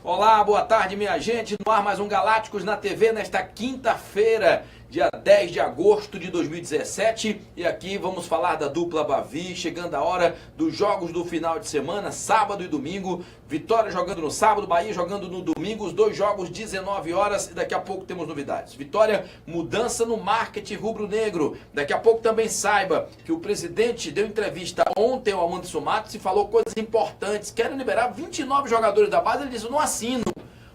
Olá, boa tarde, minha gente. No ar mais um Galácticos na TV nesta quinta-feira, dia 10 de agosto de 2017. E aqui vamos falar da dupla Bavi, chegando a hora dos jogos do final de semana, sábado e domingo. Vitória jogando no sábado, Bahia jogando no domingo, os dois jogos 19 horas e daqui a pouco temos novidades. Vitória, mudança no marketing rubro-negro. Daqui a pouco também saiba que o presidente deu entrevista ontem ao Anderson Matos e falou coisas importantes. Querem liberar 29 jogadores da base, ele disse, não assino.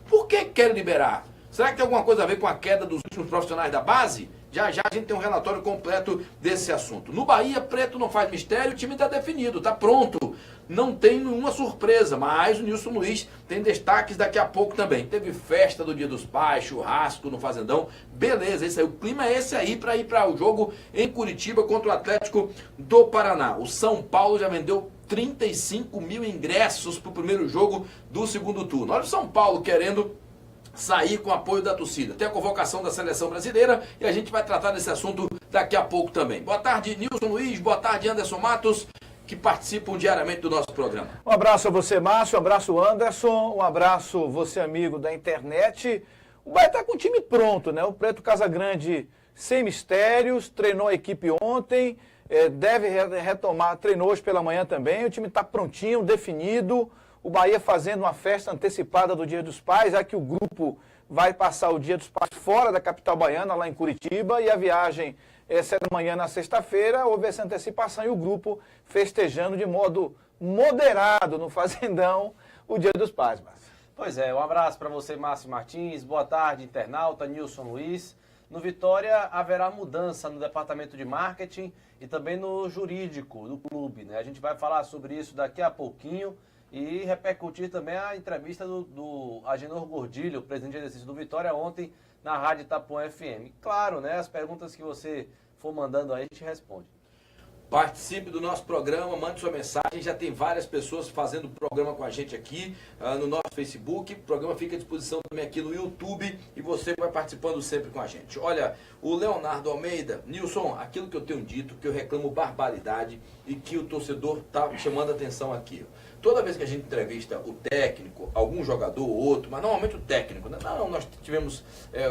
Por que querem liberar? Será que tem alguma coisa a ver com a queda dos últimos profissionais da base? Já já a gente tem um relatório completo desse assunto. No Bahia, Preto não faz mistério, o time está definido, está pronto. Não tem nenhuma surpresa, mas o Nilson Luiz tem destaques daqui a pouco também. Teve festa do Dia dos Pais, churrasco no Fazendão. Beleza, esse aí, o clima é esse aí para ir para o jogo em Curitiba contra o Atlético do Paraná. O São Paulo já vendeu 35 mil ingressos para o primeiro jogo do segundo turno. Olha o São Paulo querendo sair com o apoio da torcida. Tem a convocação da seleção brasileira e a gente vai tratar desse assunto daqui a pouco também. Boa tarde, Nilson Luiz. Boa tarde, Anderson Matos, que participam diariamente do nosso programa. Um abraço a você, Márcio. Um abraço, Anderson. Um abraço, você, amigo da internet. O Bahia está com o time pronto, né? O Preto Casagrande, sem mistérios, treinou a equipe ontem, deve retomar, treinou hoje pela manhã também. O time está prontinho, definido. O Bahia fazendo uma festa antecipada do Dia dos Pais, já que o grupo vai passar o Dia dos Pais fora da capital baiana, lá em Curitiba, e a viagem essa é da manhã na sexta-feira, houve essa antecipação e o grupo festejando de modo moderado no Fazendão o Dia dos Pais, Márcio. Pois é, um abraço para você, Márcio Martins, boa tarde, internauta, Nilson Luiz. No Vitória haverá mudança no departamento de marketing e também no jurídico do clube, né? A gente vai falar sobre isso daqui a pouquinho e repercutir também a entrevista do Agenor Gordilho, presidente de exercício do Vitória, ontem na Rádio Itapuã FM. Claro, né? As perguntas que você for mandando aí, a gente responde. Participe do nosso programa, mande sua mensagem. Já tem várias pessoas fazendo o programa com a gente aqui no nosso Facebook. O programa fica à disposição também aqui no YouTube e você vai participando sempre com a gente. Olha, o Leonardo Almeida, Nilson, aquilo que eu tenho dito, que eu reclamo barbaridade e que o torcedor está chamando a atenção aqui. Toda vez que a gente entrevista o técnico, algum jogador ou outro, mas normalmente o técnico, né? Não, nós tivemos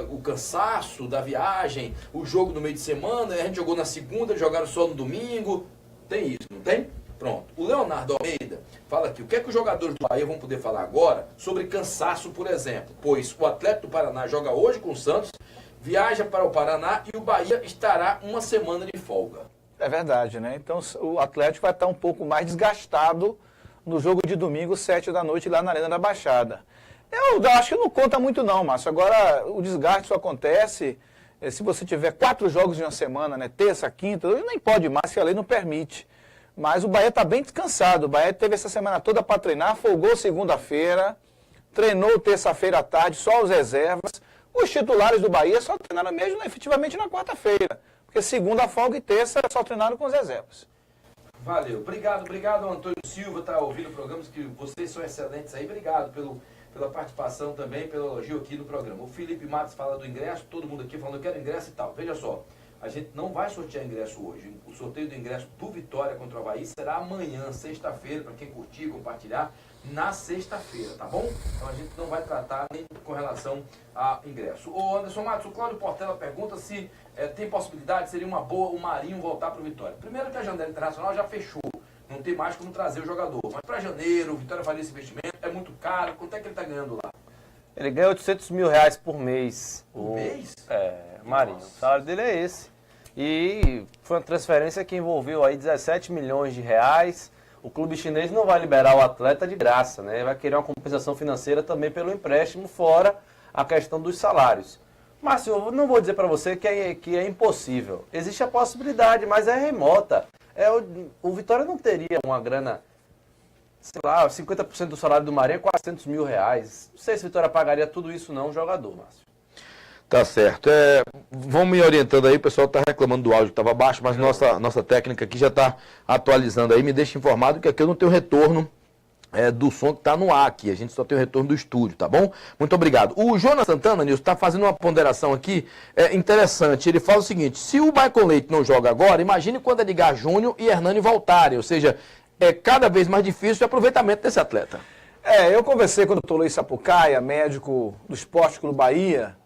o cansaço da viagem, o jogo no meio de semana, a gente jogou na segunda, jogaram só no domingo. Tem isso, não tem? Pronto. O Leonardo Almeida fala aqui, o que é que os jogadores do Bahia vão poder falar agora sobre cansaço, por exemplo? Pois o Atlético do Paraná joga hoje com o Santos, viaja para o Paraná e o Bahia estará uma semana de folga. É verdade, né? Então o Atlético vai estar um pouco mais desgastado no jogo de domingo, 7 da noite, lá na Arena da Baixada. Eu acho que não conta muito não, Márcio. Agora, o desgaste só acontece se você tiver 4 jogos em uma semana, né? Terça, quinta, nem pode mais, se a lei não permite. Mas o Bahia está bem descansado. O Bahia teve essa semana toda para treinar, folgou segunda-feira, treinou terça-feira à tarde, só os reservas. Os titulares do Bahia só treinaram mesmo efetivamente na quarta-feira, porque segunda folga e terça só treinaram com os reservas. Valeu. Obrigado, Antônio Silva, tá ouvindo programas que vocês são excelentes aí. Obrigado pela participação também, pelo elogio aqui no programa. O Felipe Matos fala do ingresso, todo mundo aqui falando, eu quero ingresso e tal. Veja só, a gente não vai sortear ingresso hoje. O sorteio do ingresso do Vitória contra o Avaí será amanhã, sexta-feira, para quem curtir, compartilhar, na sexta-feira, tá bom? Então a gente não vai tratar nem com relação a ingresso. Ô Anderson Matos, o Cláudio Portela pergunta se tem possibilidade, seria uma boa o Marinho voltar para o Vitória. Primeiro que a janela internacional já fechou, não tem mais como trazer o jogador. Mas para janeiro, o Vitória faria esse investimento, é muito caro, quanto é que ele está ganhando lá? Ele ganha R$800 mil por mês. Por mês? Marinho. O salário dele é esse. E foi uma transferência que envolveu aí 17 milhões de reais. O clube chinês não vai liberar o atleta de graça, né? Vai querer uma compensação financeira também pelo empréstimo, fora a questão dos salários. Márcio, eu não vou dizer para você que é impossível. Existe a possibilidade, mas é remota. O Vitória não teria uma grana, sei lá, 50% do salário do Marinho é R$400 mil. Não sei se o Vitória pagaria tudo isso não, o jogador, Márcio. Tá certo. Vamos me orientando aí, o pessoal está reclamando do áudio que estava baixo, mas nossa técnica aqui já está atualizando aí, me deixa informado que aqui eu não tenho retorno do som que está no ar aqui, a gente só tem o retorno do estúdio, tá bom? Muito obrigado. O Jonas Santana, Nilson, está fazendo uma ponderação aqui interessante, ele fala o seguinte, se o Michael Leite não joga agora, imagine quando Edgar Júnior e Hernani voltarem, ou seja, é cada vez mais difícil o aproveitamento desse atleta. Eu conversei com o doutor Luiz Sapucaia, médico do Esporte Clube Bahia,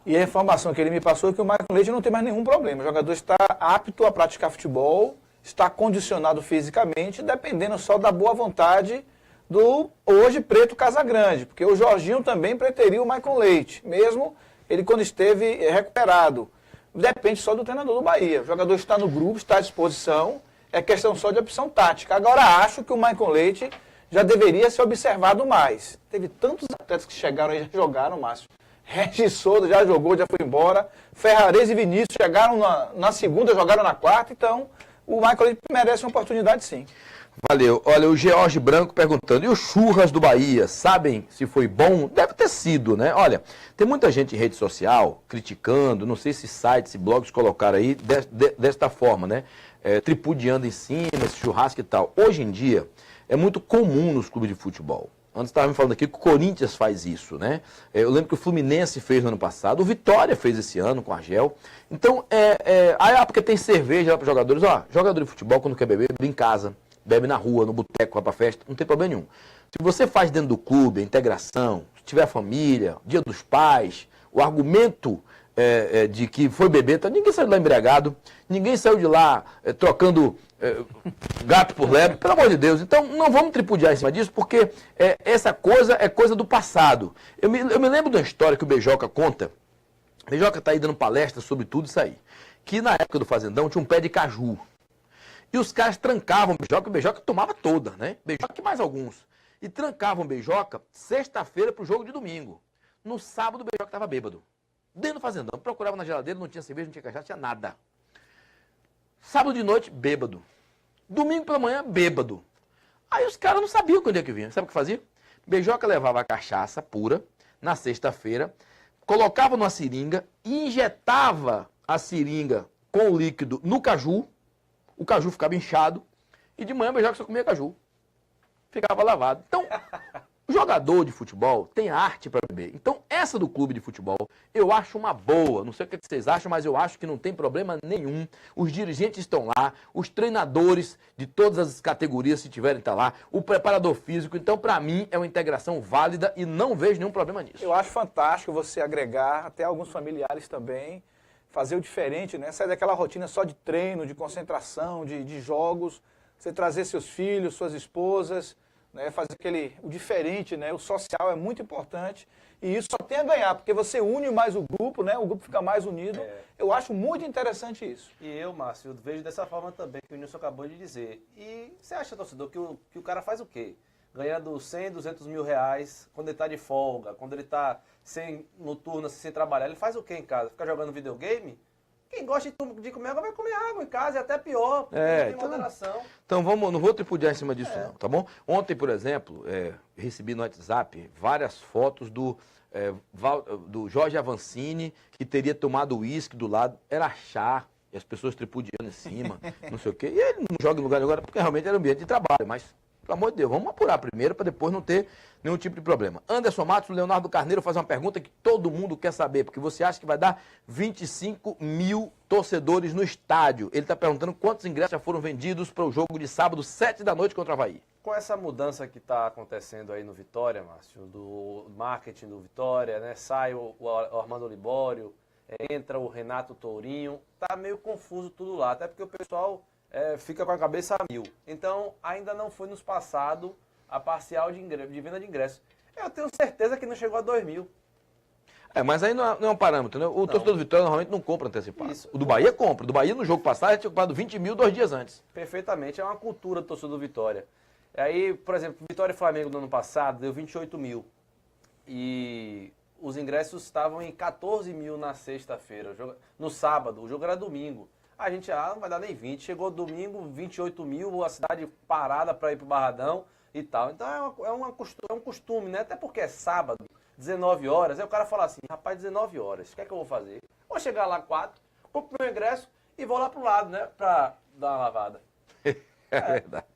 e a informação que ele me passou é que o Michael Leite não tem mais nenhum problema. O jogador está apto a praticar futebol, está condicionado fisicamente, dependendo só da boa vontade do hoje Preto Casagrande, porque o Jorginho também preteriu o Michael Leite, mesmo ele quando esteve recuperado. Depende só do treinador do Bahia. O jogador está no grupo, está à disposição, é questão só de opção tática. Agora acho que o Michael Leite já deveria ser observado mais. Teve tantos atletas que chegaram e já jogaram, Márcio. Regis Souza já jogou, já foi embora. Ferrarese e Vinícius chegaram na segunda, jogaram na quarta. Então, o Michael Leite merece uma oportunidade, sim. Valeu. Olha, o George Branco perguntando, e os churras do Bahia, sabem se foi bom? Deve ter sido, né? Olha, tem muita gente em rede social criticando, não sei se sites e blogs colocaram aí desta forma, né? Tripudiando em cima, esse churrasco e tal. Hoje em dia, é muito comum nos clubes de futebol. Antes estava me falando aqui que o Corinthians faz isso, né? Eu lembro que o Fluminense fez no ano passado, o Vitória fez esse ano com a Argel. Então, porque tem cerveja lá para os jogadores. Ó, jogador de futebol, quando quer beber, bebe em casa, bebe na rua, no boteco, vai para festa, não tem problema nenhum. Se você faz dentro do clube, a integração, se tiver família, dia dos pais, o argumento de que foi beber, então ninguém saiu de lá embriagado, ninguém saiu de lá trocando gato por lebre, pelo amor de Deus. Então não vamos tripudiar em cima disso, porque essa coisa é coisa do passado. Eu me lembro de uma história que o Beijoca conta. O Beijoca está aí dando palestra sobre tudo isso aí. Que na época do Fazendão tinha um pé de caju. E os caras trancavam o Beijoca tomava toda, né? Beijoca e mais alguns. E trancavam o Beijoca sexta-feira pro jogo de domingo. No sábado o Beijoca estava bêbado. Dentro do Fazendão. Procurava na geladeira, não tinha cerveja, não tinha cachaça, não tinha nada. Sábado de noite, bêbado. Domingo pela manhã, bêbado. Aí os caras não sabiam quando é que vinha. Sabe o que fazia? Beijoca levava a cachaça pura na sexta-feira, colocava numa seringa e injetava a seringa com o líquido no caju. O caju ficava inchado e de manhã o Beijoca só comia caju. Ficava lavado. Então, o jogador de futebol tem arte para beber. Então, essa do clube de futebol, eu acho uma boa. Não sei o que vocês acham, mas eu acho que não tem problema nenhum. Os dirigentes estão lá, os treinadores de todas as categorias, se tiverem, estão lá, o preparador físico. Então, para mim, é uma integração válida e não vejo nenhum problema nisso. Eu acho fantástico você agregar, até alguns familiares também, fazer o diferente, né? Sair daquela rotina só de treino, de concentração, de jogos, você trazer seus filhos, suas esposas, né? Fazer o diferente, né? O social é muito importante e isso só tem a ganhar, porque você une mais o grupo, né? O grupo fica mais unido. Eu acho muito interessante isso. E eu, Márcio, eu vejo dessa forma também, que o Nilson acabou de dizer. E você acha, torcedor, que o cara faz o quê? Ganhando 100, 200 mil reais, quando ele tá de folga, quando ele tá no turno, sem trabalhar, ele faz o quê em casa? Fica jogando videogame? Quem gosta de comer água vai comer água em casa, e até pior, porque não tem moderação. Então não vou tripudiar em cima disso não, tá bom? Ontem, por exemplo, recebi no WhatsApp várias fotos do Jorge Avancini, que teria tomado uísque do lado, era chá, e as pessoas tripudiando em cima, não sei o quê. E ele não joga em lugar nenhum agora, porque realmente era ambiente de trabalho, mas... Pelo amor de Deus, vamos apurar primeiro para depois não ter nenhum tipo de problema. Anderson Matos, o Leonardo Carneiro faz uma pergunta que todo mundo quer saber, porque você acha que vai dar 25 mil torcedores no estádio. Ele está perguntando quantos ingressos já foram vendidos para o jogo de sábado, 7 da noite contra o Avaí. Com essa mudança que está acontecendo aí no Vitória, Márcio, do marketing do Vitória, né? Sai o Armando Libório, entra o Renato Tourinho, tá meio confuso tudo lá, até porque o pessoal... fica com a cabeça a mil. Então, ainda não foi nos passado a parcial de venda de ingressos. Eu tenho certeza que não chegou a 2 mil. Mas aí não é um parâmetro, né? O torcedor do Vitória normalmente não compra antecipado. Isso. O do Bahia compra. O do Bahia, no jogo passado, tinha comprado 20 mil 2 dias antes. Perfeitamente. É uma cultura do torcedor do Vitória. Aí, por exemplo, Vitória e Flamengo no ano passado deu 28 mil. E os ingressos estavam em 14 mil na sexta-feira. No sábado, o jogo era domingo. A gente, não vai dar nem 20. Chegou domingo, 28 mil, a cidade parada para ir pro Barradão e tal. Então é um costume, né? Até porque é sábado, 19 horas. Aí o cara fala assim, rapaz, 19 horas, o que é que eu vou fazer? Vou chegar lá 4, compro meu ingresso e vou lá pro lado, né? Pra dar uma lavada. É verdade.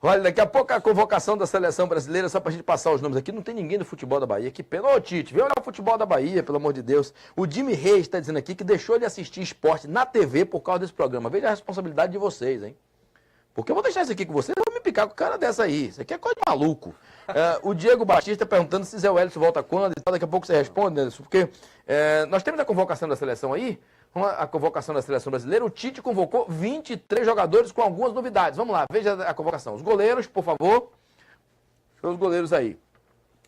Olha, daqui a pouco a convocação da seleção brasileira, só pra gente passar os nomes aqui, não tem ninguém do futebol da Bahia. Que pena. Ô, Tite, vem olhar o futebol da Bahia, pelo amor de Deus. O Jimmy Reis está dizendo aqui que deixou de assistir esporte na TV por causa desse programa. Veja a responsabilidade de vocês, hein? Porque eu vou deixar isso aqui com vocês, eu vou me picar com o cara dessa aí. Isso aqui é coisa de maluco. O Diego Batista perguntando se Zé Wellison volta quando e tal. Daqui a pouco você responde, Anderson, porque nós temos a convocação da seleção aí. A convocação da seleção brasileira. O Tite convocou 23 jogadores com algumas novidades. Vamos lá, veja a convocação. Os goleiros, por favor. Os goleiros aí.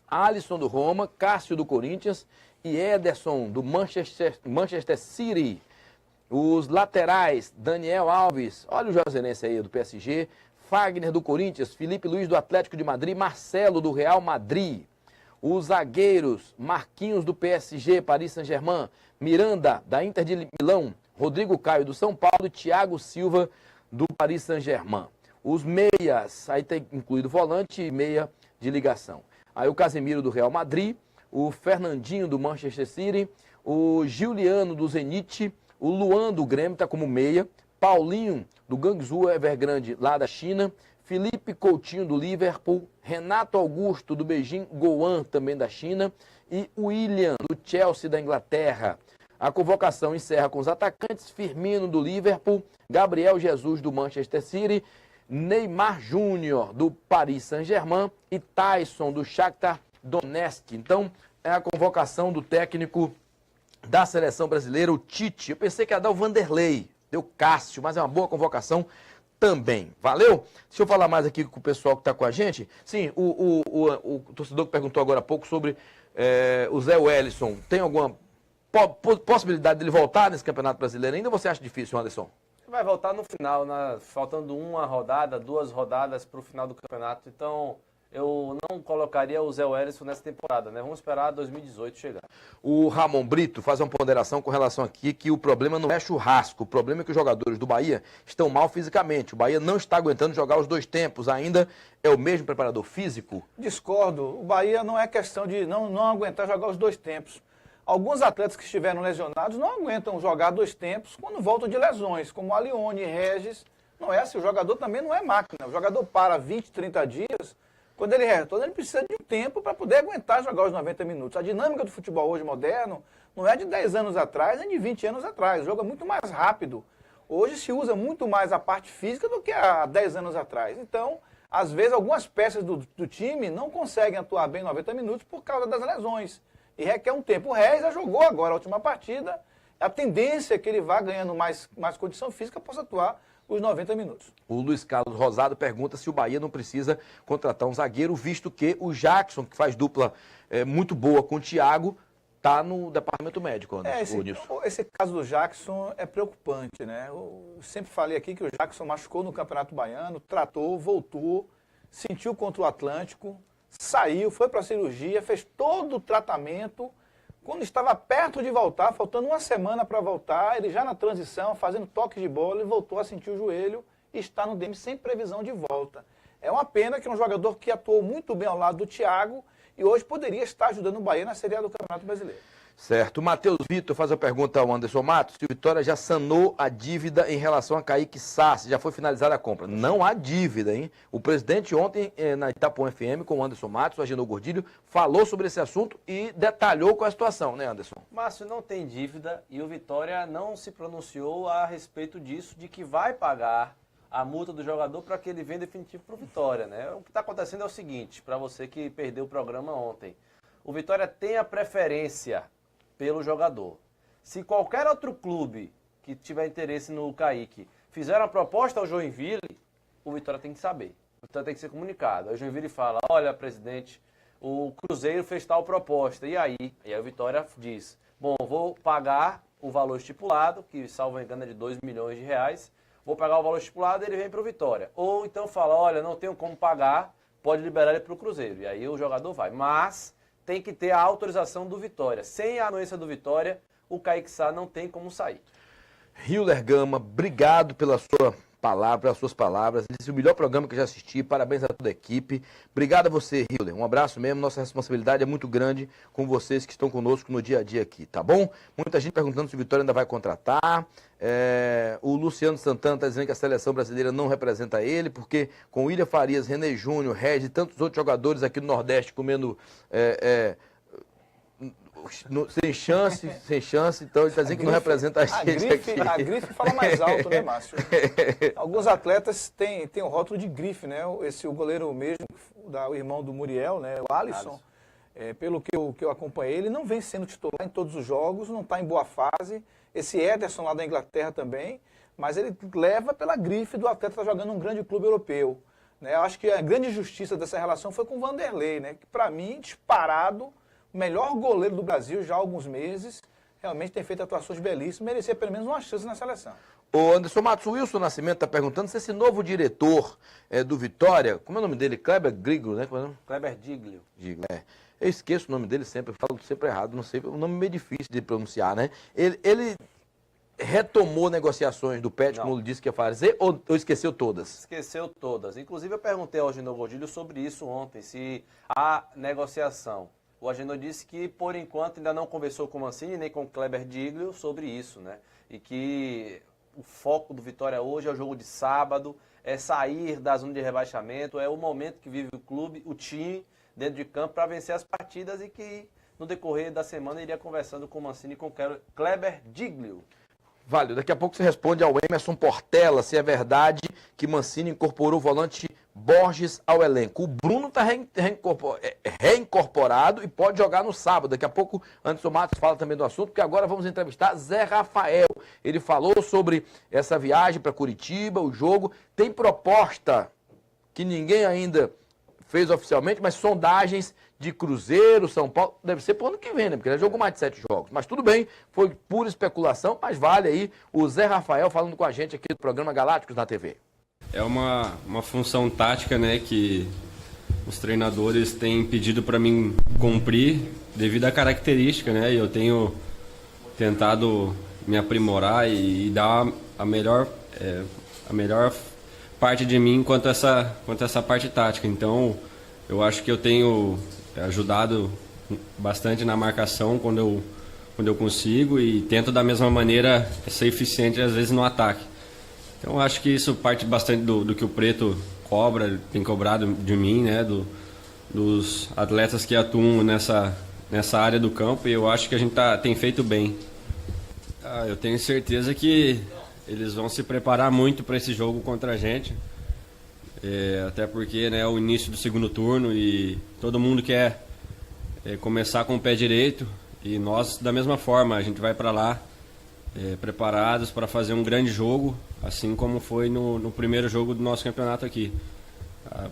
Alisson do Roma, Cássio do Corinthians e Ederson do Manchester City. Os laterais, Daniel Alves, olha o Josenense aí do PSG, Fagner do Corinthians, Felipe Luiz do Atlético de Madrid, Marcelo do Real Madrid. Os zagueiros, Marquinhos do PSG, Paris Saint-Germain, Miranda da Inter de Milão, Rodrigo Caio do São Paulo e Thiago Silva do Paris Saint-Germain. Os meias, aí tem incluído volante e meia de ligação. Aí o Casemiro do Real Madrid, o Fernandinho do Manchester City, o Giuliano do Zenit, o Luan do Grêmio está como meia, Paulinho do Guangzhou Evergrande lá da China, Felipe Coutinho do Liverpool, Renato Augusto do Beijing Goan também da China e William do Chelsea da Inglaterra. A convocação encerra com os atacantes Firmino do Liverpool, Gabriel Jesus do Manchester City, Neymar Júnior do Paris Saint-Germain e Tyson do Shakhtar Donetsk. Então, é a convocação do técnico da seleção brasileira, o Tite. Eu pensei que ia dar o Vanderlei, deu Cássio, mas é uma boa convocação também. Valeu? Deixa eu falar mais aqui com o pessoal que está com a gente. Sim, o torcedor que perguntou agora há pouco sobre o Zé Wellison. Tem alguma possibilidade dele voltar nesse Campeonato Brasileiro ainda ou você acha difícil, Anderson? Vai voltar no final, faltando uma rodada, 2 rodadas para o final do campeonato. Então, eu não colocaria o Zé Wellison nessa temporada, né? Vamos esperar 2018 chegar. O Ramon Brito faz uma ponderação com relação aqui que o problema não é churrasco. O problema é que os jogadores do Bahia estão mal fisicamente. O Bahia não está aguentando jogar os 2 tempos. Ainda é o mesmo preparador físico? Discordo. O Bahia não é questão de não aguentar jogar os 2 tempos. Alguns atletas que estiveram lesionados não aguentam jogar 2 tempos quando voltam de lesões, como Alione, Regis. Não é assim, o jogador também não é máquina. O jogador para 20, 30 dias, quando ele retorna, ele precisa de um tempo para poder aguentar jogar os 90 minutos. A dinâmica do futebol hoje moderno não é de 10 anos atrás, nem de 20 anos atrás. O jogo é muito mais rápido. Hoje se usa muito mais a parte física do que há 10 anos atrás. Então, às vezes, algumas peças do time não conseguem atuar bem 90 minutos por causa das lesões. E requer um tempo. O Reis já jogou agora a última partida. A tendência é que ele vá ganhando mais condição física possa atuar os 90 minutos. O Luiz Carlos Rosado pergunta se o Bahia não precisa contratar um zagueiro, visto que o Jackson, que faz dupla muito boa com o Thiago, está no departamento médico. Esse caso do Jackson é preocupante, né? Eu sempre falei aqui que o Jackson machucou no Campeonato Baiano, tratou, voltou, sentiu contra o Atlântico, saiu, foi para a cirurgia, fez todo o tratamento. Quando estava perto de voltar, faltando uma semana para voltar, ele já na transição, fazendo toques de bola, ele voltou a sentir o joelho e está no DM sem previsão de volta. É uma pena que é um jogador que atuou muito bem ao lado do Thiago e hoje poderia estar ajudando o Bahia na Série A do Campeonato Brasileiro. Certo. O Matheus Vitor faz a pergunta ao Anderson Matos se o Vitória já sanou a dívida em relação a Kaique Sá, se já foi finalizada a compra. Não há dívida, hein? O presidente ontem, na Itapuã FM, com o Anderson Matos, o Agenor Gordilho, falou sobre esse assunto e detalhou qual é a situação, né, Anderson? Márcio, não tem dívida e o Vitória não se pronunciou a respeito disso, de que vai pagar a multa do jogador para que ele venha definitivo para o Vitória, né? O que está acontecendo é o seguinte, para você que perdeu o programa ontem, o Vitória tem a preferência pelo jogador. Se qualquer outro clube que tiver interesse no Kaique fizer uma proposta ao Joinville, o Vitória tem que saber. O Vitória tem que ser comunicado. Aí o Joinville fala, olha, presidente, o Cruzeiro fez tal proposta. E aí? E aí o Vitória diz, bom, vou pagar o valor estipulado, que salvo engano é de 2 milhões de reais, vou pagar o valor estipulado e ele vem para o Vitória. Ou então fala, olha, não tenho como pagar, pode liberar ele para o Cruzeiro. E aí o jogador vai. Mas tem que ter a autorização do Vitória. Sem a anuência do Vitória, o Kaique Sá não tem como sair. Hiller Gama, obrigado pela sua palavra, pelas suas palavras. Esse é o melhor programa que eu já assisti. Parabéns a toda a equipe. Obrigado a você, Hiller. Um abraço mesmo. Nossa responsabilidade é muito grande com vocês que estão conosco no dia a dia aqui, tá bom? Muita gente perguntando se o Vitória ainda vai contratar. O Luciano Santana está dizendo que a seleção brasileira não representa ele, porque com William Farias, René Júnior, Regis e tantos outros jogadores aqui do Nordeste comendo sem chance, então ele está dizendo que não representa a gente aqui. A grife fala mais alto, né, Márcio? Alguns atletas têm o rótulo de grife, né? O goleiro mesmo, o irmão do Muriel, né? O Alisson. Pelo que eu acompanhei, ele não vem sendo titular em todos os jogos, não está em boa fase. Esse Ederson lá da Inglaterra também, mas ele leva pela grife do atleta que está jogando num grande clube europeu. Né? Eu acho que a grande justiça dessa relação foi com o Vanderlei, né? Que para mim, disparado, o melhor goleiro do Brasil já há alguns meses, realmente tem feito atuações belíssimas, merecia pelo menos uma chance na seleção. O Anderson Matos, o Wilson Nascimento está perguntando se esse novo diretor do Vitória, como é o nome dele? Kleber Griglo, né? Kleber Diglio. Eu esqueço o nome dele sempre, eu falo sempre errado, não sei, o nome é meio difícil de pronunciar, né? Ele retomou negociações do Pet, como ele disse que ia fazer, ou esqueceu todas? Esqueceu todas. Inclusive eu perguntei ao Agenor Godilho sobre isso ontem, se há negociação. O Agenor disse que, por enquanto, ainda não conversou com o Mancini nem com o Kleber Diglio sobre isso, né? E que o foco do Vitória hoje é o jogo de sábado, é sair da zona de rebaixamento, é o momento que vive o clube, o time, dentro de campo, para vencer as partidas e que, no decorrer da semana, iria conversando com o Mancini e com o Kleber Diglio. Vale, daqui a pouco você responde ao Emerson Portela se é verdade que Mancini incorporou o volante Borges ao elenco. O Bruno está reincorporado e pode jogar no sábado. Daqui a pouco Anderson Matos fala também do assunto, porque agora vamos entrevistar Zé Rafael. Ele falou sobre essa viagem para Curitiba, o jogo. Tem proposta que ninguém ainda fez oficialmente, mas sondagens de Cruzeiro, São Paulo, deve ser pro ano que vem, né? Porque ele jogou mais de 7 jogos. Mas tudo bem, foi pura especulação, mas vale aí o Zé Rafael falando com a gente aqui do programa Galácticos na TV. É uma função tática, né, que os treinadores têm pedido para mim cumprir devido à característica, né? E eu tenho tentado me aprimorar e dar a melhor parte de mim quanto a essa parte tática. Então, eu acho que eu tenho ajudado bastante na marcação quando eu consigo e tento da mesma maneira ser eficiente às vezes no ataque. Então, eu acho que isso parte bastante do que o Preto cobra, tem cobrado de mim, né, dos atletas que atuam nessa área do campo, e eu acho que a gente tem feito bem. Eu tenho certeza que eles vão se preparar muito para esse jogo contra a gente, até porque, né, é o início do segundo turno e todo mundo quer começar com o pé direito, e nós da mesma forma, a gente vai para lá preparados para fazer um grande jogo, assim como foi no primeiro jogo do nosso campeonato aqui.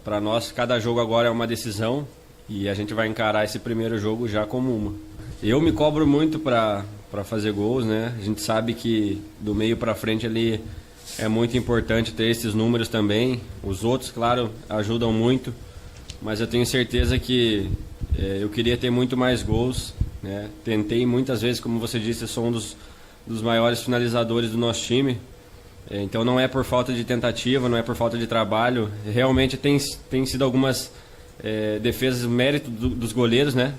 Para nós, cada jogo agora é uma decisão e a gente vai encarar esse primeiro jogo já como uma. Eu me cobro muito para fazer gols, né? A gente sabe que do meio para frente ali é muito importante ter esses números também. Os outros, claro, ajudam muito, mas eu tenho certeza que eu queria ter muito mais gols, né? Tentei muitas vezes, como você disse, eu sou um dos maiores finalizadores do nosso time. Então não é por falta de tentativa, não é por falta de trabalho. Realmente tem sido algumas defesas, mérito dos goleiros, né?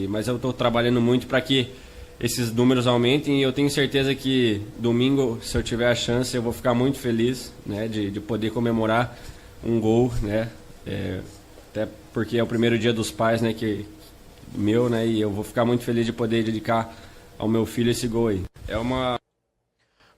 Mas eu estou trabalhando muito para que esses números aumentem, e eu tenho certeza que domingo, se eu tiver a chance, eu vou ficar muito feliz, né, de poder comemorar um gol, né? Até porque é o primeiro dia dos pais, né, meu, né? E eu vou ficar muito feliz de poder dedicar ao meu filho esse gol aí.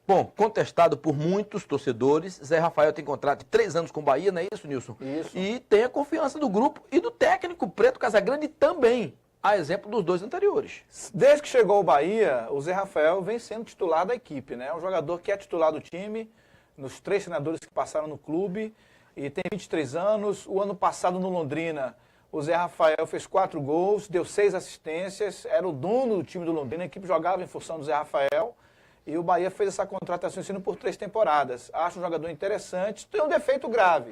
Bom, contestado por muitos torcedores, Zé Rafael tem contrato de 3 anos com o Bahia, não é isso, Nilson? Isso. E tem a confiança do grupo e do técnico Preto Casagrande também, a exemplo dos 2 anteriores. Desde que chegou ao Bahia, o Zé Rafael vem sendo titular da equipe, né? É um jogador que é titular do time, nos 3 treinadores que passaram no clube, e tem 23 anos. O ano passado no Londrina, o Zé Rafael fez 4 gols, deu 6 assistências, era o dono do time do Londrina, a equipe jogava em função do Zé Rafael. E o Bahia fez essa contratação sendo por 3 temporadas. Acho um jogador interessante. Tem um defeito grave.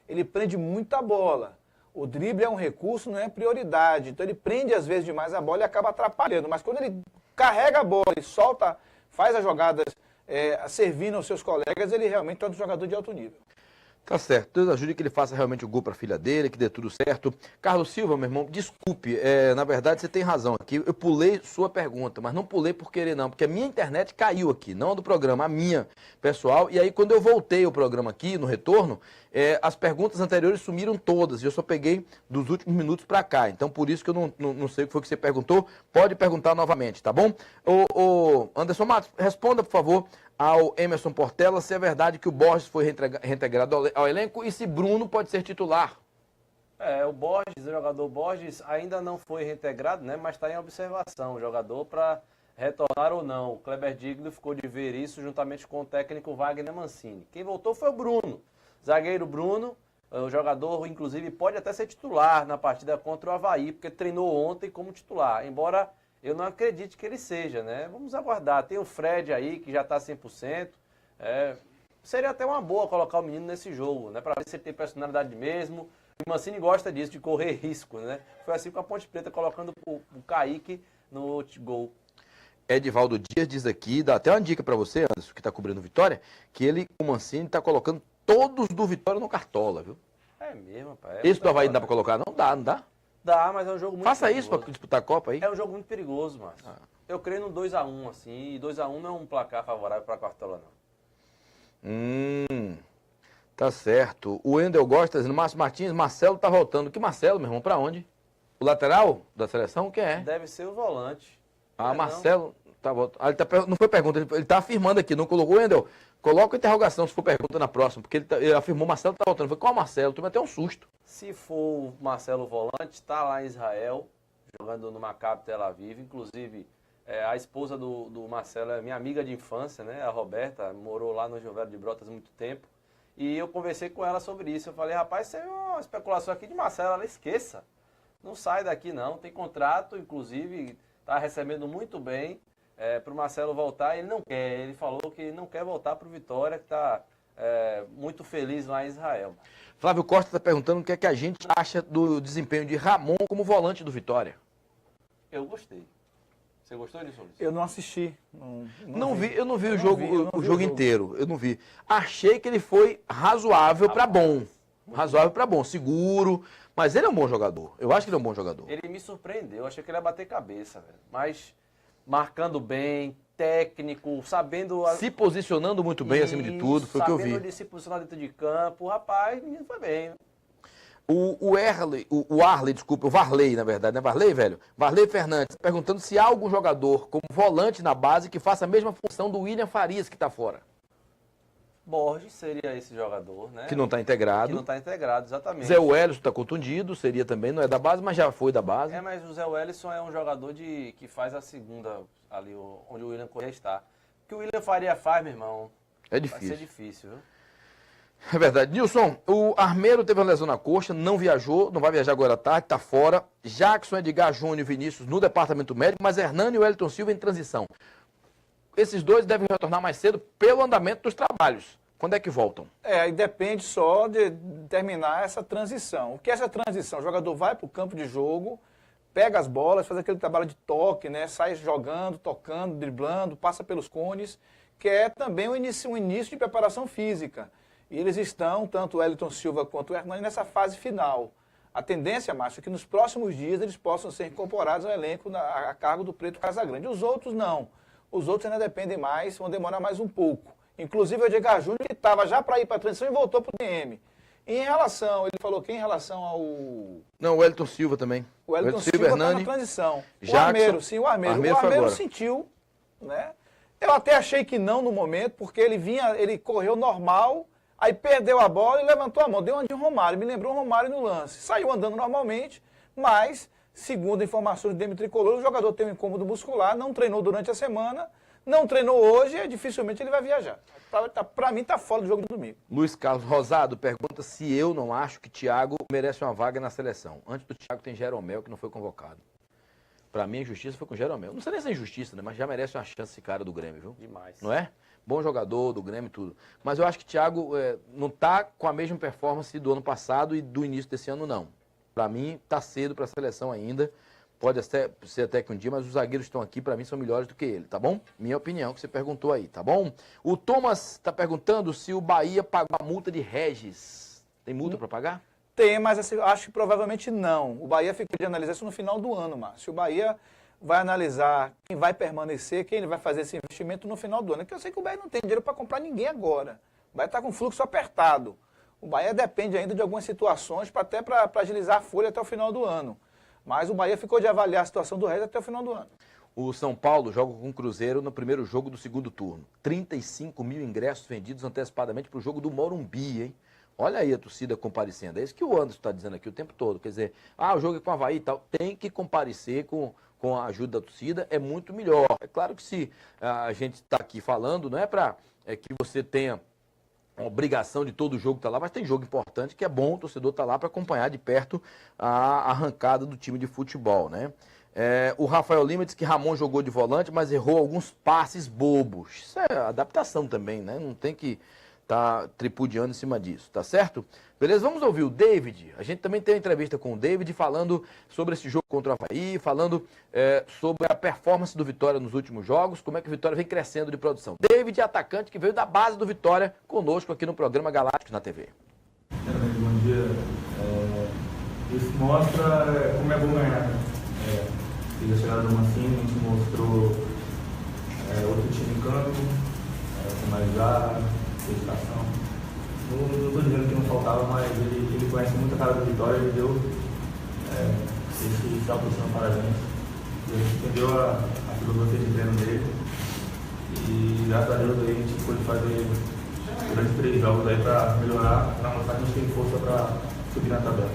Ele prende muita bola. O drible é um recurso, não é prioridade. Então ele prende às vezes demais a bola e acaba atrapalhando. Mas quando ele carrega a bola e solta, faz as jogadas servindo aos seus colegas, ele realmente é um jogador de alto nível. Tá certo. Deus ajude que ele faça realmente o gol para a filha dele, que dê tudo certo. Carlos Silva, meu irmão, desculpe, na verdade você tem razão aqui. Eu pulei sua pergunta, mas não pulei por querer não, porque a minha internet caiu aqui, não a do programa, a minha, pessoal. E aí quando eu voltei o programa aqui, no retorno, as perguntas anteriores sumiram todas e eu só peguei dos últimos minutos para cá. Então por isso que eu não sei o que foi que você perguntou. Pode perguntar novamente, tá bom? Ô Anderson Matos, responda, por favor, ao Emerson Portela se é verdade que o Borges foi reintegrado ao elenco e se Bruno pode ser titular. O Borges, o jogador Borges, ainda não foi reintegrado, né? Mas está em observação o jogador para retornar ou não. O Kleber Digno ficou de ver isso juntamente com o técnico Wagner Mancini. Quem voltou foi o Bruno. Zagueiro Bruno, o jogador, inclusive, pode até ser titular na partida contra o Avaí, porque treinou ontem como titular. Embora eu não acredite que ele seja, né? Vamos aguardar. Tem o Fred aí, que já está 100%. Seria até uma boa colocar o menino nesse jogo, né? Para ver se ele tem personalidade mesmo. O Mancini gosta disso, de correr risco, né? Foi assim com a Ponte Preta, colocando o Kaique no gol. Edivaldo Dias diz aqui, dá até uma dica para você, Anderson, que está cobrindo o Vitória, que o Mancini está colocando todos do Vitória no Cartola, viu? É mesmo, pai. Esse do Avaí não dá para colocar? Não dá, não dá? Dá, mas é um jogo muito Faça perigoso. isso para disputar a Copa aí. É um jogo muito perigoso, Márcio. Eu creio no 2x1, assim, e 2x1 não é um placar favorável para a Cartola, não. Tá certo. O Wendel gosta, dizendo, Márcio Martins, Marcelo tá voltando. Que Marcelo, meu irmão, pra onde? O lateral da seleção? Quem é? Deve ser o volante. Marcelo tá voltando. Não foi pergunta, ele tá afirmando aqui, não colocou, Wendel? Coloca a interrogação se for pergunta na próxima, porque ele afirmou, Marcelo tá voltando. Foi qual Marcelo? Tu me até um susto. Se for o Marcelo volante, tá lá em Israel, jogando no Maccabi Tel Aviv. Inclusive, a esposa do Marcelo é minha amiga de infância, né? A Roberta, morou lá no Rio Velho de Brotas há muito tempo. E eu conversei com ela sobre isso. Eu falei, rapaz, isso é uma especulação aqui de Marcelo. Ela esqueça. Não sai daqui, não. Tem contrato, inclusive, está recebendo muito bem para o Marcelo voltar. Ele não quer. Ele falou que não quer voltar para o Vitória, que está muito feliz lá em Israel. Flávio Costa está perguntando o que é que a gente acha do desempenho de Ramon como volante do Vitória. Eu gostei. Você gostou disso, Luiz? Eu não assisti. Eu não vi o jogo inteiro. Eu não vi. Achei que ele foi razoável para bom. Razoável para bom. Seguro. Mas ele é um bom jogador. Eu acho que ele é um bom jogador. Ele me surpreendeu. Eu achei que ele ia bater cabeça, velho. Mas marcando bem, técnico, sabendo... Se posicionando muito bem acima de tudo. Foi o que eu vi. Sabendo de se posicionar dentro de campo. Rapaz, o menino foi bem. O Varley, na verdade, né? Varley, velho? Varley Fernandes, perguntando se há algum jogador como volante na base que faça a mesma função do William Farias, que está fora. Borges seria esse jogador, né? Que não está integrado. Que não está integrado, exatamente. Zé Wellison está contundido, seria também, não é da base, mas já foi da base. Mas o Zé Wellison é um jogador que faz a segunda, ali onde o William Correia está. O que o William Faria faz, meu irmão, é difícil. vai ser difícil, viu? É verdade. Nilson, o Armeiro teve uma lesão na coxa, não viajou, não vai viajar agora à tarde, está fora. Jackson, Edgar Júnior e Vinícius no departamento médico, mas Hernani e o Wellington Silva em transição. Esses dois devem retornar mais cedo pelo andamento dos trabalhos. Quando é que voltam? Aí depende só de terminar essa transição. O que é essa transição? O jogador vai para o campo de jogo, pega as bolas, faz aquele trabalho de toque, né? Sai jogando, tocando, driblando, passa pelos cones, que é também um início de preparação física. E eles estão, tanto o Wellington Silva quanto o Hernani, nessa fase final. A tendência, Márcio, é que nos próximos dias eles possam ser incorporados ao elenco a cargo do Preto Casagrande. Os outros não. Os outros ainda dependem mais, vão demorar mais um pouco. Inclusive o Edgar Júnior, que estava já para ir para a transição e voltou para o DM. E em relação, ele falou que em relação ao... Não, o Wellington Silva também. O Wellington Silva está na transição. Jackson, o Armeiro, sim, o Armeiro. O Armeiro sentiu, né? Eu até achei que não no momento, porque ele correu normal... Aí perdeu a bola e levantou a mão, deu uma de Romário, me lembrou o Romário no lance. Saiu andando normalmente, mas, segundo informações do DM Tricolor, o jogador tem um incômodo muscular, não treinou durante a semana, não treinou hoje e dificilmente ele vai viajar. Para mim, está fora do jogo do domingo. Luiz Carlos Rosado pergunta se eu não acho que Thiago merece uma vaga na seleção. Antes do Thiago tem Jeromel, que não foi convocado. Para mim, a injustiça foi com Jeromel. Não sei nem se é injustiça, né? Mas já merece uma chance esse cara do Grêmio, viu? Demais. Não é? Bom jogador do Grêmio e tudo. Mas eu acho que o Thiago não está com a mesma performance do ano passado e do início desse ano, não. Para mim, está cedo para a seleção ainda. pode ser até que um dia, mas os zagueiros que estão aqui, para mim, são melhores do que ele, tá bom? Minha opinião, que você perguntou aí, tá bom? O Thomas está perguntando se o Bahia pagou a multa de Regis. Tem multa para pagar? Tem, mas assim, acho que provavelmente não. O Bahia ficou de analisar isso no final do ano, Márcio. O Bahia vai analisar quem vai permanecer, quem ele vai fazer esse investimento no final do ano. Porque eu sei que o Bahia não tem dinheiro para comprar ninguém agora. O Bahia está com fluxo apertado. O Bahia depende ainda de algumas situações até para agilizar a folha até o final do ano. Mas o Bahia ficou de avaliar a situação do Regis até o final do ano. O São Paulo joga com o Cruzeiro no primeiro jogo do segundo turno. 35 mil ingressos vendidos antecipadamente para o jogo do Morumbi, hein? Olha aí a torcida comparecendo. É isso que o Anderson está dizendo aqui o tempo todo. Quer dizer, o jogo é com o Avaí e tal. Tem que comparecer com a ajuda da torcida, é muito melhor. É claro que se a gente está aqui falando, não é para que você tenha a obrigação de todo jogo estar lá, mas tem jogo importante que é bom o torcedor estar lá para acompanhar de perto a arrancada do time de futebol, né? O Rafael Lima disse que Ramon jogou de volante, mas errou alguns passes bobos. Isso é adaptação também, né? Não tem que estar tripudiando em cima disso, tá certo? Beleza? Vamos ouvir o David. A gente também tem uma entrevista com o David falando sobre esse jogo contra o Avaí, falando sobre a performance do Vitória nos últimos jogos, como é que o Vitória vem crescendo de produção. David, atacante que veio da base do Vitória, conosco aqui no programa Galácticos na TV. Bom dia. Isso mostra como é bom ganhar. Desde a chegada do Mancini, a gente mostrou outro time em campo, com mais garra, dedicação. Não estou dizendo que não faltava, mas ele conhece muito a cara do Vitória, ele deu esse autoestima para a gente. A gente entendeu a filosofia de treino dele e graças a Deus a gente pôde fazer durante 3 jogos aí para melhorar, para mostrar que a gente tem força para subir na tabela.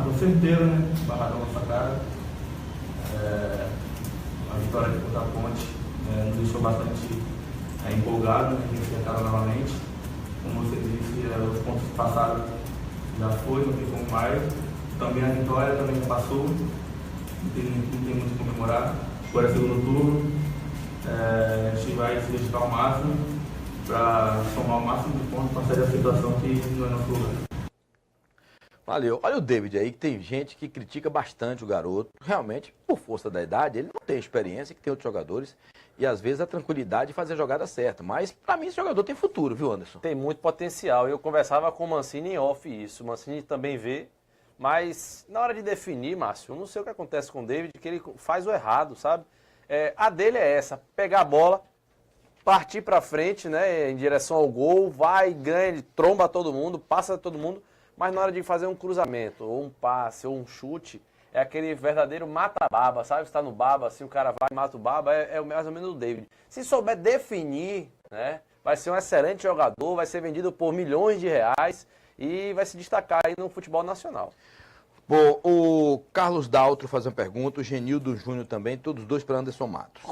Com certeza, né? Barrado na nossa cara. A vitória de Ponta Ponte nos deixou bastante empolgado, né? A gente acertava novamente. Como você disse, os pontos passados já foi, não tem como mais. Também a vitória também já passou, não tem muito o que comemorar. Agora é segundo turno, a gente vai se dedicar ao máximo para somar o máximo de pontos para sair da situação que não é nosso lugar. Valeu. Olha o David aí, que tem gente que critica bastante o garoto. Realmente, por força da idade, ele não tem experiência que tem outros jogadores. E às vezes a tranquilidade de fazer a jogada certa. Mas pra mim esse jogador tem futuro, viu, Anderson? Tem muito potencial. Eu conversava com o Mancini em off isso. O Mancini também vê. Mas na hora de definir, Márcio, eu não sei o que acontece com o David, que ele faz o errado, sabe? A dele é essa, pegar a bola, partir pra frente, né, em direção ao gol, vai, ganha, ele tromba todo mundo, passa todo mundo. Mas na hora de fazer um cruzamento, ou um passe, ou um chute, é aquele verdadeiro mata-baba, sabe? Está no baba, assim, o cara vai e mata o baba, é mais ou menos o David. Se souber definir, né, vai ser um excelente jogador, vai ser vendido por milhões de reais e vai se destacar aí no futebol nacional. Bom, o Carlos Daltro faz uma pergunta, o Genildo Júnior também, todos dois para Anderson Matos.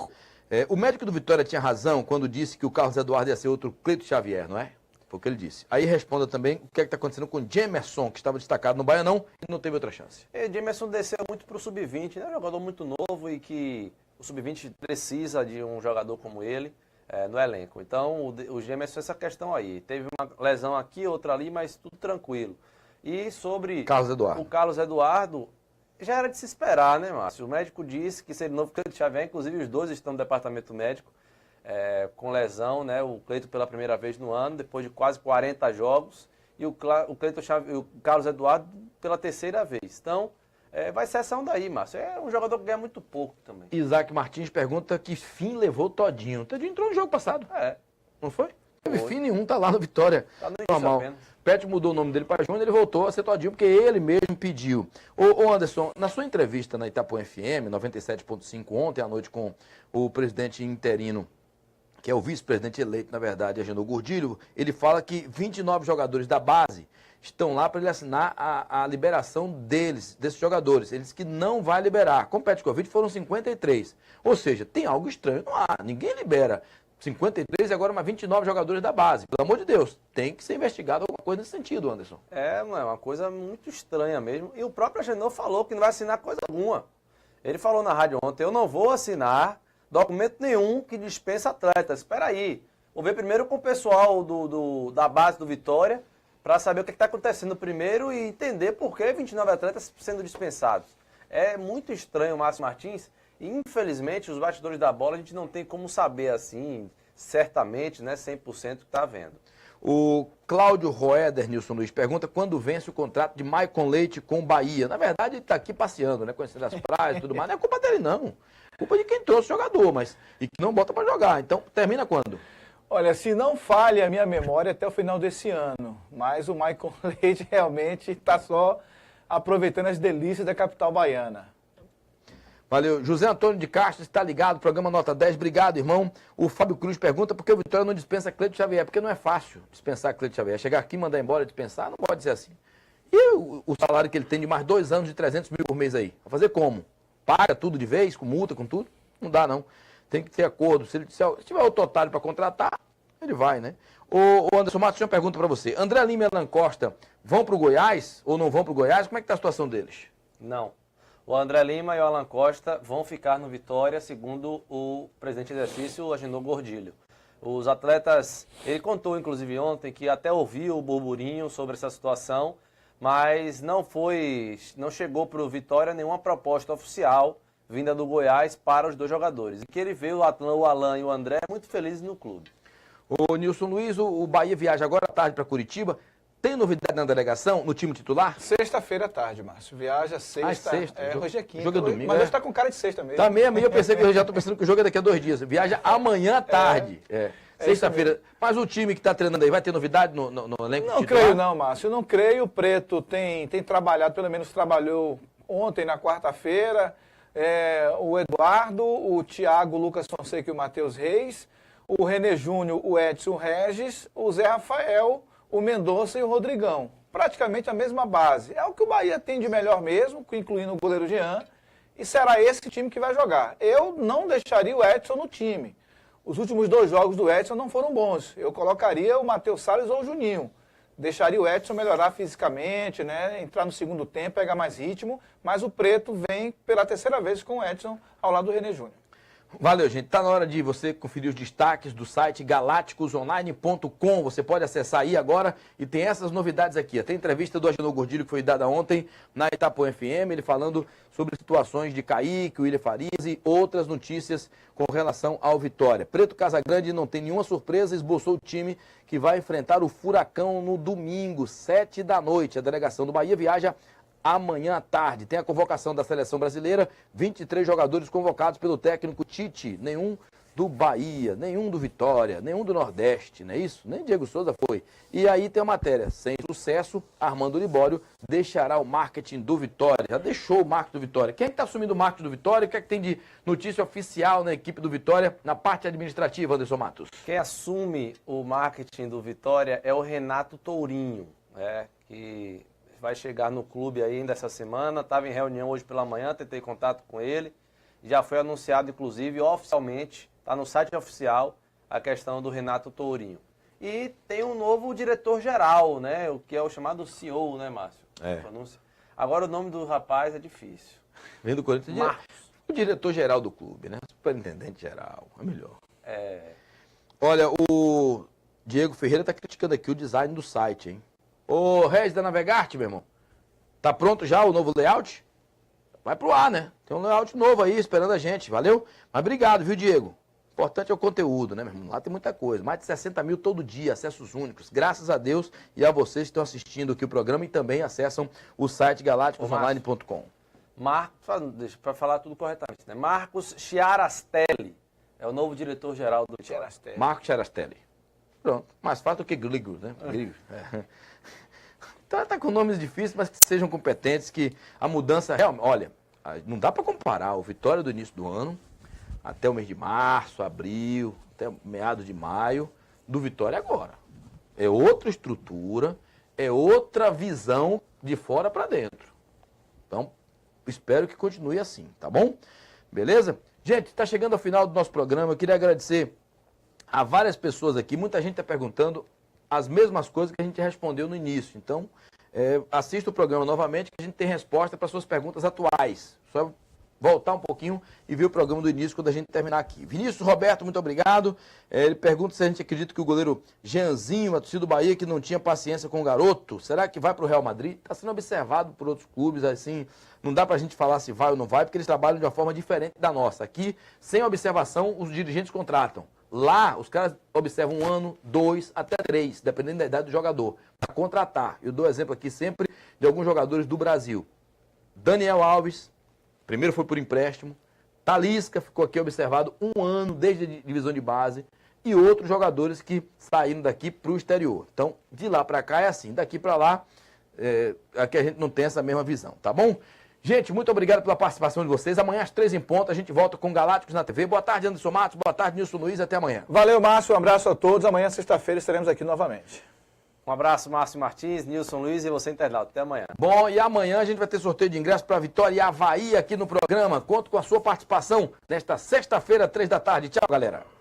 O médico do Vitória tinha razão quando disse que o Carlos Eduardo ia ser outro Cleito Xavier, não é? Foi o que ele disse. Aí responda também o que é que está acontecendo com o Gemerson, que estava destacado no Baianão e não teve outra chance. O Gemerson desceu muito para o Sub-20, né? Um jogador muito novo e que o Sub-20 precisa de um jogador como ele no elenco. Então, o Gemerson, essa questão aí. Teve uma lesão aqui, outra ali, mas tudo tranquilo. E sobre Carlos Eduardo. O Carlos Eduardo, já era de se esperar, né, Márcio? O médico disse que seria novo Cleito Xavier, inclusive os dois estão no departamento médico. Com lesão, né? O Cleito pela primeira vez no ano, depois de quase 40 jogos, e o Carlos Eduardo pela terceira vez. Então, vai ser essa onda aí, Márcio. É um jogador que ganha muito pouco também. Isaac Martins pergunta que fim levou o Todinho. O Todinho entrou no jogo passado. Não foi? Não teve fim nenhum, tá lá no Vitória. Tá no início normal. apenas. Pet mudou o nome dele para Júnior, ele voltou a ser Todinho, porque ele mesmo pediu. Ô Anderson, na sua entrevista na Itapuã FM, 97.5, ontem à noite com o presidente interino, que é o vice-presidente eleito, na verdade, Agenor Gordilho, ele fala que 29 jogadores da base estão lá para ele assinar a liberação desses jogadores. Ele disse que não vai liberar. Com o Petkovic foram 53. Ou seja, tem algo estranho no ar. Ninguém libera 53 e agora mais 29 jogadores da base. Pelo amor de Deus, tem que ser investigado alguma coisa nesse sentido, Anderson. É uma coisa muito estranha mesmo. E o próprio Agenor falou que não vai assinar coisa alguma. Ele falou na rádio ontem, eu não vou assinar documento nenhum que dispensa atletas. Espera aí. Vou ver primeiro com o pessoal da base do Vitória para saber o que está acontecendo primeiro e entender por que 29 atletas sendo dispensados. É muito estranho o Márcio Martins, e infelizmente os bastidores da bola a gente não tem como saber assim, certamente, né, 100% que está vendo. O Cláudio Roeder, Nilson Luiz, pergunta quando vence o contrato de Maicon Leite com o Bahia. Na verdade, ele está aqui passeando, né? Conhecendo as praias e tudo mais. Não é culpa dele, não. Culpa de quem trouxe o jogador, mas e que não bota para jogar. Então, termina quando? Olha, se não falha a minha memória, até o final desse ano. Mas o Maicon Leite realmente está só aproveitando as delícias da capital baiana. Valeu. José Antônio de Castro está ligado, programa Nota 10. Obrigado, irmão. O Fábio Cruz pergunta por que o Vitória não dispensa Cleiton Xavier. Porque não é fácil dispensar Cleiton Xavier. Chegar aqui, mandar embora, dispensar, não pode ser assim. E o salário que ele tem de mais 2 anos de 300 mil por mês aí? Vai fazer como? Paga tudo de vez, com multa, com tudo? Não dá, não. Tem que ter acordo. Se tiver o total para contratar, ele vai, né? O Anderson Matos, tinha uma pergunta para você. André Lima e Alan Costa vão para o Goiás ou não vão para o Goiás? Como é que está a situação deles? Não. O André Lima e o Alan Costa vão ficar no Vitória, segundo o presidente de exercício, Agenor Gordilho. Os atletas, ele contou inclusive ontem que até ouviu o burburinho sobre essa situação, mas não chegou para o Vitória nenhuma proposta oficial vinda do Goiás para os 2 jogadores. E que ele vê o Alan e o André muito felizes no clube. O Nilson Luiz, o Bahia viaja agora à tarde para Curitiba. Tem novidade na delegação, no time titular? Sexta-feira à tarde, Márcio. Viaja sexta. Sexta. Hoje é quinta. Jogo é domingo. Mas hoje está com cara de sexta mesmo. Tá mesmo, eu pensei que eu já estou pensando que o jogo é daqui a 2 dias. Viaja amanhã à tarde. Sexta-feira. Mas o time que está treinando aí vai ter novidade no elenco titular? Não creio não, Márcio. Não creio. O Preto tem trabalhado, pelo menos trabalhou ontem, na quarta-feira. O Eduardo, o Thiago, o Lucas Fonseca e o Matheus Reis. O René Júnior, o Edson Regis, o Zé Rafael, o Mendonça e o Rodrigão. Praticamente a mesma base. É o que o Bahia tem de melhor mesmo, incluindo o goleiro Jean, e será esse time que vai jogar. Eu não deixaria o Edson no time. Os últimos 2 jogos do Edson não foram bons. Eu colocaria o Matheus Salles ou o Juninho. Deixaria o Edson melhorar fisicamente, né? Entrar no segundo tempo, pegar mais ritmo, mas o Preto vem pela 3ª vez com o Edson ao lado do René Júnior. Valeu, gente. Está na hora de você conferir os destaques do site galácticosonline.com. Você pode acessar aí agora e tem essas novidades aqui. Tem entrevista do Agenor Gordilho que foi dada ontem na Itapuã FM, ele falando sobre situações de Kaique, William Farias e outras notícias com relação ao Vitória. Preto Casagrande não tem nenhuma surpresa, esboçou o time que vai enfrentar o Furacão no domingo, 7 da noite. A delegação do Bahia viaja amanhã à tarde. Tem a convocação da seleção brasileira, 23 jogadores convocados pelo técnico Tite, nenhum do Bahia, nenhum do Vitória, nenhum do Nordeste, não é isso? Nem Diego Souza foi. E aí tem a matéria, sem sucesso, Armando Libório deixará o marketing do Vitória, já deixou o marketing do Vitória. Quem é que está assumindo o marketing do Vitória? O que é que tem de notícia oficial na equipe do Vitória, na parte administrativa, Anderson Matos? Quem assume o marketing do Vitória é o Renato Tourinho, que vai chegar no clube ainda essa semana, estava em reunião hoje pela manhã, tentei contato com ele, já foi anunciado, inclusive, oficialmente, está no site oficial, a questão do Renato Tourinho. E tem um novo diretor-geral, né, o que é o chamado CEO, né, Márcio? Agora o nome do rapaz é difícil. Vem do Corinthians, o diretor-geral do clube, né, superintendente-geral, é melhor. Olha, o Diego Ferreira está criticando aqui o design do site, hein? Ô, Regis da Navegarte, meu irmão, tá pronto já o novo layout? Vai pro ar, né? Tem um layout novo aí esperando a gente, valeu? Mas obrigado, viu, Diego? O importante é o conteúdo, né, meu irmão? Lá tem muita coisa, mais de 60 mil todo dia, acessos únicos. Graças a Deus e a vocês que estão assistindo aqui o programa e também acessam o site galácticosonline.com. Deixa para falar tudo corretamente, né? Marcos Chiarastelli é o novo diretor-geral do Chiarastelli. Marcos Chiarastelli. Pronto, mais fácil do que Gligo, né? Tá com nomes difíceis, mas que sejam competentes, que a mudança realmente... Olha, não dá para comparar o Vitória do início do ano, até o mês de março, abril, até meados de maio, do Vitória agora. É outra estrutura, é outra visão de fora para dentro. Então, espero que continue assim, tá bom? Beleza? Gente, está chegando ao final do nosso programa, eu queria agradecer a várias pessoas aqui, muita gente está perguntando as mesmas coisas que a gente respondeu no início. Então, assista o programa novamente, que a gente tem resposta para suas perguntas atuais. Só voltar um pouquinho e ver o programa do início quando a gente terminar aqui. Vinícius Roberto, muito obrigado. Ele pergunta se a gente acredita que o goleiro Jeanzinho, a torcida do Bahia, que não tinha paciência com o garoto, será que vai para o Real Madrid? Está sendo observado por outros clubes, assim, não dá para a gente falar se vai ou não vai, porque eles trabalham de uma forma diferente da nossa. Aqui, sem observação, os dirigentes contratam. Lá, os caras observam 1 ano, 2, até 3, dependendo da idade do jogador, para contratar. Eu dou exemplo aqui sempre de alguns jogadores do Brasil. Daniel Alves, primeiro foi por empréstimo. Talisca ficou aqui observado 1 ano desde a divisão de base. E outros jogadores que saíram daqui para o exterior. Então, de lá para cá é assim. Daqui para lá, aqui a gente não tem essa mesma visão, tá bom? Gente, muito obrigado pela participação de vocês. Amanhã às 3 em ponto a gente volta com Galácticos na TV. Boa tarde, Anderson Matos. Boa tarde, Nilson Luiz. Até amanhã. Valeu, Márcio. Um abraço a todos. Amanhã, sexta-feira, estaremos aqui novamente. Um abraço, Márcio Martins, Nilson Luiz e você, internauta. Até amanhã. Bom, e amanhã a gente vai ter sorteio de ingresso para Vitória e Avaí aqui no programa. Conto com a sua participação nesta sexta-feira, 3 da tarde. Tchau, galera.